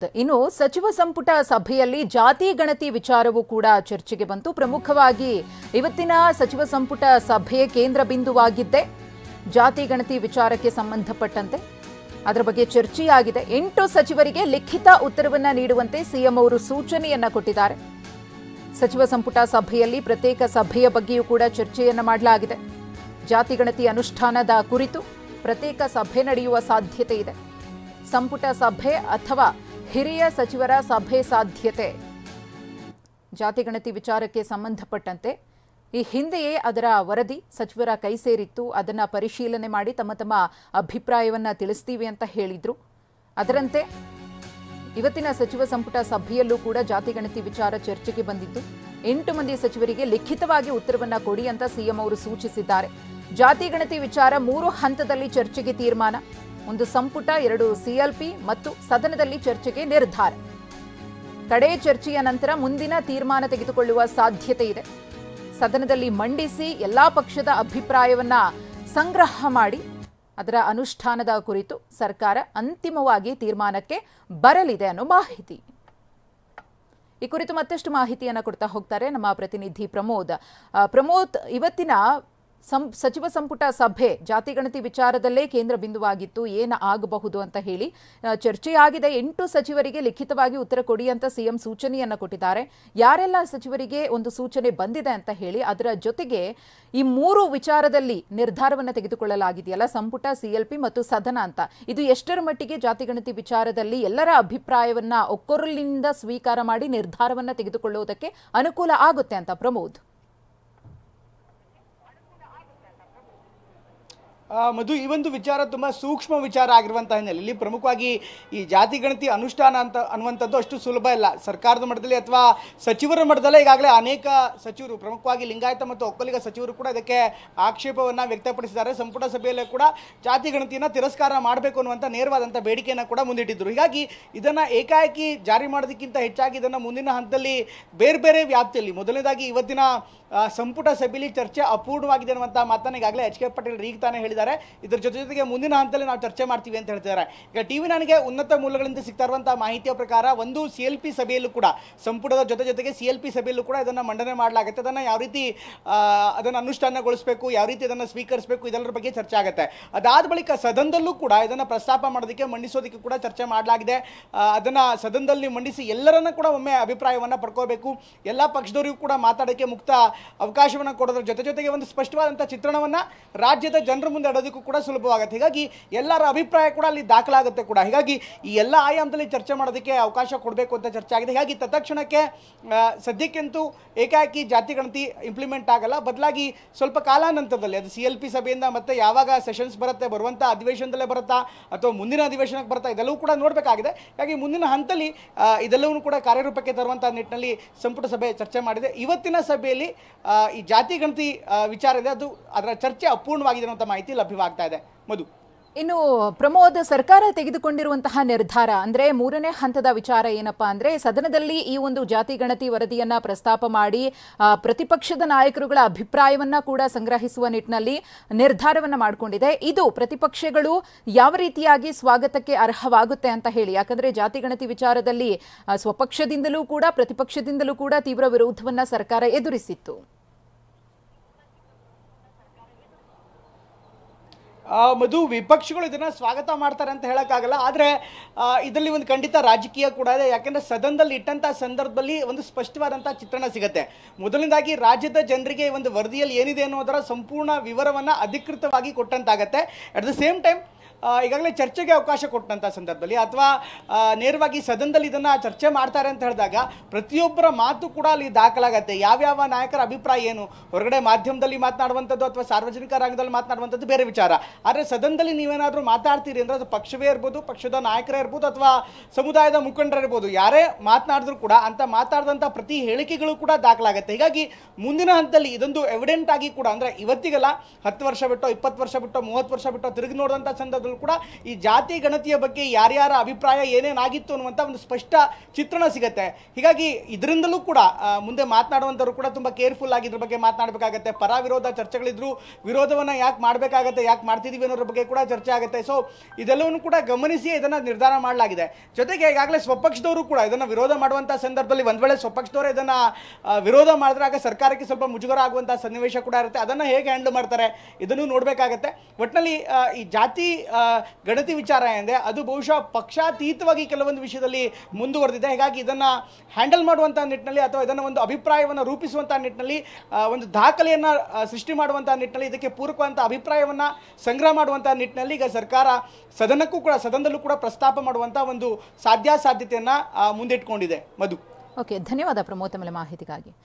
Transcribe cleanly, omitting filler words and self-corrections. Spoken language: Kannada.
ಇನ್ನು ಸಚಿವ ಸಂಪುಟ ಸಭೆಯಲ್ಲಿ ಜಾತಿ ಗಣತಿ ವಿಚಾರವೂ ಕೂಡ ಚರ್ಚೆಗೆ ಬಂತು. ಪ್ರಮುಖವಾಗಿ ಇವತ್ತಿನ ಸಚಿವ ಸಂಪುಟ ಸಭೆಯ ಕೇಂದ್ರ ಬಿಂದುವಾಗಿದ್ದೆ ಜಾತಿ ಗಣತಿ ವಿಚಾರಕ್ಕೆ ಸಂಬಂಧಪಟ್ಟಂತೆ ಅದರ ಬಗ್ಗೆ ಚರ್ಚೆಯಾಗಿದೆ. 8 ಸಚಿವರಿಗೆ ಲಿಖಿತ ಉತ್ತರವನ್ನ ನೀಡುವಂತೆ ಸಿಎಂ ಅವರು ಸೂಚನೆಯನ್ನ ಕೊಟ್ಟಿದ್ದಾರೆ. ಸಚಿವ ಸಂಪುಟ ಸಭೆಯಲ್ಲಿ ಪ್ರತ್ಯೇಕ ಸಭೆಯ ಬಗ್ಗೆಯೂ ಕೂಡ ಚರ್ಚೆಯನ್ನ ಮಾಡಲಾಗಿದೆ. ಜಾತಿ ಗಣತಿ ಅನುಷ್ಠಾನದ ಕುರಿತು ಪ್ರತ್ಯೇಕ ಸಭೆ ನಡೆಯುವ ಸಾಧ್ಯತೆ ಇದೆ. ಸಂಪುಟ ಸಭೆ ಅಥವಾ ಹಿರಿಯ ಸಚಿವರ ಸಭೆ ಸಾಧ್ಯತೆ. ಜಾತಿ ಗಣತಿ ವಿಚಾರಕ್ಕೆ ಸಂಬಂಧಪಟ್ಟಂತೆ ಈ ಹಿಂದೆಯೇ ಅದರ ವರದಿ ಸಚಿವರ ಕೈ ಸೇರಿತ್ತು. ಅದನ್ನ ಪರಿಶೀಲನೆ ಮಾಡಿ ತಮ್ಮ ಅಭಿಪ್ರಾಯವನ್ನ ತಿಳಿಸ್ತೀವಿ ಅಂತ ಹೇಳಿದ್ರು. ಅದರಂತೆ ಇವತ್ತಿನ ಸಚಿವ ಸಂಪುಟ ಸಭೆಯಲ್ಲೂ ಕೂಡ ಜಾತಿ ಗಣತಿ ವಿಚಾರ ಚರ್ಚೆಗೆ ಬಂದಿದ್ದು 8 ಮಂದಿ ಸಚಿವರಿಗೆ ಲಿಖಿತವಾಗಿ ಉತ್ತರವನ್ನ ಕೊಡಿ ಅಂತ ಸಿಎಂ ಅವರು ಸೂಚಿಸಿದ್ದಾರೆ. ಜಾತಿ ಗಣತಿ ವಿಚಾರ 3 ಹಂತದಲ್ಲಿ ಚರ್ಚೆಗೆ ತೀರ್ಮಾನ. ಒಂದು ಸಂಪುಟ, 2 ಸಿಎಲ್ಪಿ ಮತ್ತು ಸದನದಲ್ಲಿ ಚರ್ಚೆಗೆ ನಿರ್ಧಾರ. ಕಡೆ ಚರ್ಚೆಯ ನಂತರ ಮುಂದಿನ ತೀರ್ಮಾನ ತೆಗೆದುಕೊಳ್ಳುವ ಸಾಧ್ಯತೆ ಇದೆ. ಸದನದಲ್ಲಿ ಮಂಡಿಸಿ ಎಲ್ಲಾ ಪಕ್ಷದ ಅಭಿಪ್ರಾಯವನ್ನ ಸಂಗ್ರಹ ಮಾಡಿ ಅದರ ಅನುಷ್ಠಾನದ ಕುರಿತು ಸರ್ಕಾರ ಅಂತಿಮವಾಗಿ ತೀರ್ಮಾನಕ್ಕೆ ಬರಲಿದೆ ಅನ್ನೋ ಮಾಹಿತಿ. ಈ ಕುರಿತು ಮತ್ತಷ್ಟು ಮಾಹಿತಿಯನ್ನು ಕೊಡ್ತಾ ಹೋಗ್ತಾರೆ ನಮ್ಮ ಪ್ರತಿನಿಧಿ ಪ್ರಮೋದ್. ಇವತ್ತಿನ ಸಚಿವ ಸಂಪುಟ ಸಭೆ ಜಾತಿ ಗಣತಿ ವಿಚಾರದಲ್ಲೇ ಕೇಂದ್ರ ಬಿಂದುವಾಗಿತ್ತು. ಏನು ಆಗಬಹುದು ಅಂತ ಹೇಳಿ ಚರ್ಚೆಯಾಗಿದೆ. 8 ಸಚಿವರಿಗೆ ಲಿಖಿತವಾಗಿ ಉತ್ತರ ಕೊಡಿ ಅಂತ ಸಿಎಂ ಸೂಚನೆಯನ್ನ ಕೊಟ್ಟಿದ್ದಾರೆ. ಯಾರೆಲ್ಲ ಸಚಿವರಿಗೆ ಒಂದು ಸೂಚನೆ ಬಂದಿದೆ ಅಂತ ಹೇಳಿ, ಅದರ ಜೊತೆಗೆ ಈ 3 ವಿಚಾರದಲ್ಲಿ ನಿರ್ಧಾರವನ್ನು ತೆಗೆದುಕೊಳ್ಳಲಾಗಿದೆಯಲ್ಲ, ಸಂಪುಟ, ಸಿಎಲ್ಪಿ ಮತ್ತು ಸದನ ಅಂತ, ಇದು ಎಷ್ಟರ ಮಟ್ಟಿಗೆ ಜಾತಿ ಗಣತಿ ವಿಚಾರದಲ್ಲಿ ಎಲ್ಲರ ಅಭಿಪ್ರಾಯವನ್ನ ಒಕ್ಕೊರಲಿನಿಂದ ಸ್ವೀಕಾರ ಮಾಡಿ ನಿರ್ಧಾರವನ್ನ ತೆಗೆದುಕೊಳ್ಳುವುದಕ್ಕೆ ಅನುಕೂಲ ಆಗುತ್ತೆ ಅಂತ ಪ್ರಮೋದ್? ಮಧು, ಈ ಒಂದು ವಿಚಾರ ತುಂಬ ಸೂಕ್ಷ್ಮ ವಿಚಾರ ಆಗಿರುವಂಥ ಹಿನ್ನೆಲೆಯಲ್ಲಿ ಪ್ರಮುಖವಾಗಿ ಈ ಜಾತಿ ಗಣತಿ ಅನುಷ್ಠಾನ ಅನ್ನುವಂಥದ್ದು ಅಷ್ಟು ಸುಲಭ ಇಲ್ಲ. ಸರ್ಕಾರದ ಮಟ್ಟದಲ್ಲಿ ಅಥವಾ ಸಚಿವರ ಮಟ್ಟದಲ್ಲೇ ಈಗಾಗಲೇ ಅನೇಕ ಸಚಿವರು, ಪ್ರಮುಖವಾಗಿ ಲಿಂಗಾಯತ ಮತ್ತು ಒಕ್ಕಲಿಗ ಸಚಿವರು ಕೂಡ ಇದಕ್ಕೆ ಆಕ್ಷೇಪವನ್ನು ವ್ಯಕ್ತಪಡಿಸಿದ್ದಾರೆ. ಸಂಪುಟ ಸಭೆಯಲ್ಲೇ ಕೂಡ ಜಾತಿ ಗಣತಿಯನ್ನು ತಿರಸ್ಕಾರ ಮಾಡಬೇಕು ಅನ್ನುವಂಥ ನೇರವಾದಂಥ ಬೇಡಿಕೆಯನ್ನು ಕೂಡ ಮುಂದಿಟ್ಟಿದ್ದರು. ಹೀಗಾಗಿ ಇದನ್ನು ಏಕಾಏಕಿ ಜಾರಿ ಮಾಡೋದಕ್ಕಿಂತ ಹೆಚ್ಚಾಗಿ ಇದನ್ನು ಮುಂದಿನ ಹಂತದಲ್ಲಿ ಬೇರೆ ಬೇರೆ ವ್ಯಾಪ್ತಿಯಲ್ಲಿ, ಮೊದಲನೇದಾಗಿ ಇವತ್ತಿನ ಸಂಪುಟ ಸಭೆಯಲ್ಲಿ ಚರ್ಚೆ ಅಪೂರ್ಣವಾಗಿದೆ ಅನ್ನುವಂಥ ಮಾತನ್ನು ಈಗಾಗಲೇ ಎಚ್.ಕೆ. ಪಾಟೀಲ್ ಈಗ ತಾನೇ ಹೇಳಿದ್ದಾರೆ. ಇದರ ಜೊತೆಗೆ ಮುಂದಿನ ಹಂತದಲ್ಲಿ ನಾವು ಚರ್ಚೆ ಮಾಡ್ತೀವಿ ಅಂತ ಹೇಳ್ತಿದ್ದಾರೆ. ಈಗ ಟಿವಿ ನನಗೆ ಉನ್ನತ ಮೂಲಗಳಿಂದ ಸಿಗ್ತಾ ಇರುವಂಥ ಮಾಹಿತಿಯ ಪ್ರಕಾರ ಒಂದು ಸಿಎಲ್ಪಿ ಸಭೆಯಲ್ಲೂ ಕೂಡ, ಸಂಪುಟದ ಜೊತೆಗೆ ಸಿಎಲ್ಪಿ ಸಭೆಯಲ್ಲೂ ಕೂಡ ಇದನ್ನು ಮಂಡನೆ ಮಾಡಲಾಗುತ್ತೆ. ಅದನ್ನು ಯಾವ ರೀತಿ ಅದನ್ನು ಅನುಷ್ಠಾನಗೊಳಿಸಬೇಕು, ಯಾವ ರೀತಿ ಅದನ್ನು ಸ್ವೀಕರಿಸಬೇಕು, ಇದೆಲ್ಲರ ಬಗ್ಗೆ ಚರ್ಚೆ ಆಗುತ್ತೆ. ಅದಾದ ಬಳಿಕ ಸದನದಲ್ಲೂ ಕೂಡ ಇದನ್ನು ಪ್ರಸ್ತಾಪ ಮಾಡೋದಕ್ಕೆ, ಮಂಡಿಸೋದಕ್ಕೆ ಕೂಡ ಚರ್ಚೆ ಮಾಡಲಾಗಿದೆ. ಅದನ್ನು ಸದನದಲ್ಲಿ ಮಂಡಿಸಿ ಎಲ್ಲರನ್ನ ಕೂಡ ಒಮ್ಮೆ ಅಭಿಪ್ರಾಯವನ್ನು ಪಡ್ಕೋಬೇಕು. ಎಲ್ಲ ಪಕ್ಷದವರಿಗೂ ಕೂಡ ಮಾತಾಡೋಕ್ಕೆ ಮುಕ್ತ ಅವಕಾಶವನ್ನು ಕೊಡೋದ್ರ ಜೊತೆಗೆ ಒಂದು ಸ್ಪಷ್ಟವಾದಂಥ ಚಿತ್ರಣವನ್ನು ರಾಜ್ಯದ ಜನರ ಮುಂದೆ ಇಡೋದಕ್ಕೂ ಕೂಡ ಸುಲಭವಾಗುತ್ತೆ. ಹೀಗಾಗಿ ಎಲ್ಲರ ಅಭಿಪ್ರಾಯ ಕೂಡ ಅಲ್ಲಿ ದಾಖಲಾಗುತ್ತೆ ಕೂಡ. ಹೀಗಾಗಿ ಈ ಎಲ್ಲ ಆಯಾಮದಲ್ಲಿ ಚರ್ಚೆ ಮಾಡೋದಕ್ಕೆ ಅವಕಾಶ ಕೊಡಬೇಕು ಅಂತ ಚರ್ಚೆ ಆಗಿದೆ. ಹೀಗಾಗಿ ತತ್ಕ್ಷಣಕ್ಕೆ ಸದ್ಯಕ್ಕಂತೂ ಏಕಾಏಕಿ ಜಾತಿ ಗಣತಿ ಇಂಪ್ಲಿಮೆಂಟ್ ಆಗಲ್ಲ. ಬದಲಾಗಿ ಸ್ವಲ್ಪ ಕಾಲಾನಂತರದಲ್ಲಿ, ಅದು ಸಿಎಲ್ಪಿ ಸಭೆಯಿಂದ ಮತ್ತೆ ಯಾವಾಗ ಸೆಷನ್ಸ್ ಬರುತ್ತೆ, ಬರುವಂಥ ಅಧಿವೇಶನದಲ್ಲೇ ಬರುತ್ತಾ ಅಥವಾ ಮುಂದಿನ ಅಧಿವೇಶನಕ್ಕೆ ಬರುತ್ತಾ, ಇದೆಲ್ಲವೂ ಕೂಡ ನೋಡಬೇಕಾಗಿದೆ. ಹಾಗಾಗಿ ಮುಂದಿನ ಹಂತದಲ್ಲಿ ಇದೆಲ್ಲವೂ ಕೂಡ ಕಾರ್ಯರೂಪಕ್ಕೆ ತರುವಂಥ ನಿಟ್ಟಿನಲ್ಲಿ ಸಂಪುಟ ಸಭೆ ಚರ್ಚೆ ಮಾಡಿದೆ. ಇವತ್ತಿನ ಸಭೆಯಲ್ಲಿ ಈ ಜಾತಿ ಗಣತಿ ವಿಚಾರ ಇದೆ, ಅದು ಅದರ ಚರ್ಚೆ ಅಪೂರ್ಣವಾಗಿದೆ ಅನ್ನುವಂಥ ಮಾಹಿತಿ ಲಭ್ಯವಾಗ್ತಾ ಇದೆ. ಮಧು, ಇನ್ನು ಪ್ರಮೋದ್, ಸರ್ಕಾರ ತೆಗೆದುಕೊಂಡಿರುವಂತಹ ನಿರ್ಧಾರ ಅಂದ್ರೆ 3ನೇ ಹಂತದ ವಿಚಾರ ಏನಪ್ಪಾ ಅಂದ್ರೆ, ಸದನದಲ್ಲಿ ಈ ಒಂದು ಜಾತಿ ಗಣತಿ ವರದಿಯನ್ನ ಪ್ರಸ್ತಾಪ ಮಾಡಿ ಪ್ರತಿಪಕ್ಷದ ನಾಯಕರುಗಳ ಅಭಿಪ್ರಾಯವನ್ನ ಕೂಡ ಸಂಗ್ರಹಿಸುವ ನಿಟ್ಟಿನಲ್ಲಿ ನಿರ್ಧಾರವನ್ನ ಮಾಡಿಕೊಂಡಿದೆ. ಇದು ಪ್ರತಿಪಕ್ಷಗಳು ಯಾವ ರೀತಿಯಾಗಿ ಸ್ವಾಗತಕ್ಕೆ ಅರ್ಹವಾಗುತ್ತೆ ಅಂತ ಹೇಳಿ, ಯಾಕಂದ್ರೆ ಜಾತಿ ಗಣತಿ ವಿಚಾರದಲ್ಲಿ ಸ್ವಪಕ್ಷದಿಂದಲೂ ಕೂಡ ಪ್ರತಿಪಕ್ಷದಿಂದಲೂ ಕೂಡ ತೀವ್ರ ವಿರೋಧವನ್ನ ಸರ್ಕಾರ ಎದುರಿಸಿತ್ತು. ಮಧು, ವಿಪಕ್ಷಗಳು ಇದನ್ನು ಸ್ವಾಗತ ಮಾಡ್ತಾರೆ ಅಂತ ಹೇಳೋಕ್ಕಾಗಲ್ಲ. ಆದರೆ ಇದರಲ್ಲಿ ಒಂದು ಖಂಡಿತ ರಾಜಕೀಯ ಕೂಡ ಇದೆ. ಯಾಕೆಂದರೆ ಸದನದಲ್ಲಿ ಇಟ್ಟಂಥ ಸಂದರ್ಭದಲ್ಲಿ ಒಂದು ಸ್ಪಷ್ಟವಾದಂಥ ಚಿತ್ರಣ ಸಿಗುತ್ತೆ. ಮೊದಲನೇದಾಗಿ ರಾಜ್ಯದ ಜನರಿಗೆ ಒಂದು ವರದಿಯಲ್ಲಿ ಏನಿದೆ ಅನ್ನೋದರ ಸಂಪೂರ್ಣ ವಿವರವನ್ನು ಅಧಿಕೃತವಾಗಿ ಕೊಟ್ಟಂತಾಗತ್ತೆ. ಅಟ್ ದ ಸೇಮ್ ಟೈಮ್ ಈಗಾಗಲೇ ಚರ್ಚೆಗೆ ಅವಕಾಶ ಕೊಟ್ಟಂಥ ಸಂದರ್ಭದಲ್ಲಿ ಅಥವಾ ನೇರವಾಗಿ ಸದನದಲ್ಲಿ ಇದನ್ನು ಚರ್ಚೆ ಮಾಡ್ತಾರೆ ಅಂತ ಹೇಳಿದಾಗ ಪ್ರತಿಯೊಬ್ಬರ ಮಾತು ಕೂಡ ಅಲ್ಲಿ ದಾಖಲಾಗತ್ತೆ. ಯಾವ್ಯಾವ ನಾಯಕರ ಅಭಿಪ್ರಾಯ ಏನು, ಹೊರಗಡೆ ಮಾಧ್ಯಮದಲ್ಲಿ ಮಾತನಾಡುವಂಥದ್ದು ಅಥವಾ ಸಾರ್ವಜನಿಕ ರಂಗದಲ್ಲಿ ಮಾತನಾಡುವಂಥದ್ದು ಬೇರೆ ವಿಚಾರ. ಆದರೆ ಸದನದಲ್ಲಿ ನೀವೇನಾದರೂ ಮಾತಾಡ್ತೀರಿ ಅಂದರೆ ಅದು ಪಕ್ಷವೇ ಇರ್ಬೋದು, ಪಕ್ಷದ ನಾಯಕರೇ ಇರ್ಬೋದು ಅಥವಾ ಸಮುದಾಯದ ಮುಖಂಡರಿರ್ಬೋದು, ಯಾರೇ ಮಾತನಾಡಿದ್ರು ಕೂಡ ಅಂತ ಮಾತಾಡಿದಂಥ ಪ್ರತಿ ಹೇಳಿಕೆಗಳು ಕೂಡ ದಾಖಲಾಗುತ್ತೆ. ಹೀಗಾಗಿ ಮುಂದಿನ ಹಂತದಲ್ಲಿ ಇದೊಂದು ಎವಿಡೆಂಟ್ ಆಗಿ ಕೂಡ, ಅಂದರೆ ಇವತ್ತಿಗೆಲ್ಲ 10 ವರ್ಷ ಬಿಟ್ಟು, 20 ವರ್ಷ ಬಿಟ್ಟು, 30 ವರ್ಷ ಬಿಟ್ಟು ತಿರುಗಿ ನೋಡಿದಂಥ ಸಂದರ್ಭ ಸಂದರ್ಭದಲ್ಲೂ ಕೂಡ ಈ ಜಾತಿ ಗಣತಿಯ ಬಗ್ಗೆ ಯಾರ್ಯಾರ ಅಭಿಪ್ರಾಯ ಏನೇನಾಗಿತ್ತು ಅನ್ನುವಂಥ ಒಂದು ಸ್ಪಷ್ಟ ಚಿತ್ರಣ ಸಿಗುತ್ತೆ. ಹೀಗಾಗಿ ಇದರಿಂದಲೂ ಕೂಡ ಮುಂದೆ ಮಾತನಾಡುವಂಥವ್ರು ಕೂಡ ತುಂಬ ಕೇರ್ಫುಲ್ ಆಗಿ ಇದ್ರ ಬಗ್ಗೆ ಮಾತನಾಡಬೇಕಾಗತ್ತೆ. ಪರ ವಿರೋಧ ಚರ್ಚೆಗಳಿದ್ರು ವಿರೋಧವನ್ನು ಯಾಕೆ ಮಾಡಬೇಕಾಗತ್ತೆ, ಯಾಕೆ ಮಾಡ್ತಿದ್ದೀವಿ ಅನ್ನೋದ್ರ ಬಗ್ಗೆ ಕೂಡ ಚರ್ಚೆ ಆಗುತ್ತೆ. ಸೊ ಇದೆಲ್ಲವನ್ನು ಕೂಡ ಗಮನಿಸಿ ಇದನ್ನು ನಿರ್ಧಾರ ಮಾಡಲಾಗಿದೆ. ಜೊತೆಗೆ ಈಗಾಗಲೇ ಸ್ವಪಕ್ಷದವರು ಕೂಡ ಇದನ್ನು ವಿರೋಧ ಮಾಡುವಂಥ ಸಂದರ್ಭದಲ್ಲಿ ಒಂದು ವೇಳೆ ಸ್ವಪಕ್ಷದವರೇ ಇದನ್ನು ವಿರೋಧ ಮಾಡಿದ್ರೆ ಆಗ ಸರ್ಕಾರಕ್ಕೆ ಸ್ವಲ್ಪ ಮುಜುಗರ ಆಗುವಂಥ ಸನ್ನಿವೇಶ ಕೂಡ ಇರುತ್ತೆ. ಅದನ್ನು ಹೇಗೆ ಹ್ಯಾಂಡಲ್ ಮಾಡ್ತಾರೆ ಇದನ್ನು ನೋಡಬೇಕಾಗತ್ತೆ. ಒಟ್ಟಿನಲ್ಲಿ ಈ ಜಾತಿ ಗಣತಿ ವಿಚಾರ ಏನಿದೆ ಅದು ಬಹುಶಃ ಪಕ್ಷಾತೀತವಾಗಿ ಕೆಲವೊಂದು ವಿಷಯದಲ್ಲಿ ಮುಂದುವರೆದಿದೆ. ಹೀಗಾಗಿ ಇದನ್ನು ಹ್ಯಾಂಡಲ್ ಮಾಡುವಂಥ ನಿಟ್ಟಿನಲ್ಲಿ ಅಥವಾ ಇದನ್ನು ಒಂದು ಅಭಿಪ್ರಾಯವನ್ನು ರೂಪಿಸುವಂಥ ನಿಟ್ಟಿನಲ್ಲಿ ಒಂದು ದಾಖಲೆಯನ್ನು ಸೃಷ್ಟಿ ಮಾಡುವಂಥ ನಿಟ್ಟಿನಲ್ಲಿ ಇದಕ್ಕೆ ಪೂರಕವಂಥ ಅಭಿಪ್ರಾಯವನ್ನು ಸಂಗ್ರಹ ಮಾಡುವಂಥ ನಿಟ್ಟಿನಲ್ಲಿ ಈಗ ಸರ್ಕಾರ ಸದನದಲ್ಲೂ ಕೂಡ ಪ್ರಸ್ತಾಪ ಮಾಡುವಂಥ ಒಂದು ಸಾಧ್ಯತೆಯನ್ನು ಮುಂದಿಟ್ಕೊಂಡಿದೆ. ಮಧು. ಓಕೆ, ಧನ್ಯವಾದ ಪ್ರಮೋದ್ ತಮ್ಮ ಮಾಹಿತಿಗಾಗಿ.